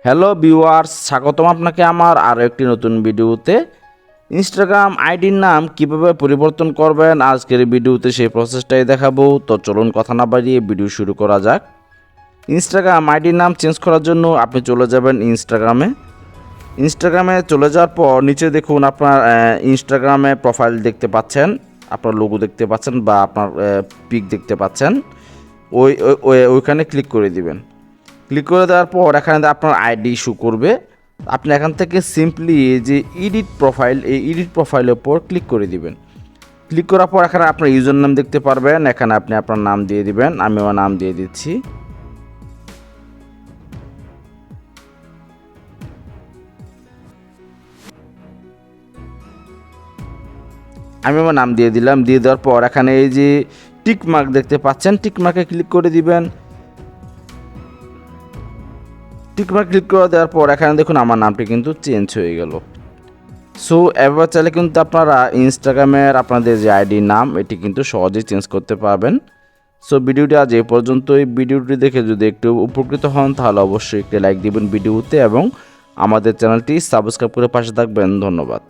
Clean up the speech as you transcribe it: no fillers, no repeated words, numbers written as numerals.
Hello viewers, স্বাগতম আপনাকে আমার আরও একটি নতুন ভিডিওতে। ইনস্টাগ্রাম আইডির নাম কিভাবে পরিবর্তন করবেন আজকের ভিডিওতে সেই প্রসেসটাই দেখাবো। তো চলুন কথা না বাড়িয়ে ভিডিও শুরু করা যাক। ইনস্টাগ্রাম আইডির নাম চেঞ্জ করার জন্য আপনি চলে যাবেন ইনস্টাগ্রামে চলে যাওয়ার পর নিচে দেখুন আপনার ইনস্টাগ্রামে প্রোফাইল দেখতে পাচ্ছেন, আপনার লোগো দেখতে পাচ্ছেন বা আপনার পিক দেখতে পাচ্ছেন। ওইখানে ক্লিক করে দিবেন। ক্লিক করে দেওয়ার পর এখানে আপনার আইডি শো করবে। আপনি এখান থেকে সিম্পলি যে এডিট প্রোফাইলের উপর ক্লিক করে দিবেন। ক্লিক করার পর এখানে আপনার ইউজার নাম দেখতে পারবেন। এখানে আপনি আপনার নাম দিয়ে দিবেন। আমি আমার নাম দিয়ে দিচ্ছি। আমি আমার নাম দিয়ে দিলাম। দিয়ে দেওয়ার পর এখানে এই যে টিক মার্ক দেখতে পাচ্ছেন, টিক মার্কে ক্লিক করে দিবেন। টিক মার্ক ক্লিক করে দেওয়ার পর এখানে দেখুন আমার নামটি কিন্তু চেঞ্জ হয়ে গেল। সো এবার চাইলে কিন্তু আপনারা ইনস্টাগ্রামের আপনাদের যে আইডির নাম এটি কিন্তু সহজেই চেঞ্জ করতে পারবেন। সো ভিডিওটি আজ এই পর্যন্তই। ভিডিওটি দেখে যদি একটু উপকৃত হন তাহলে অবশ্যই একটি লাইক দিবেন ভিডিওতে এবং আমাদের চ্যানেলটি সাবস্ক্রাইব করে পাশে থাকবেন। ধন্যবাদ।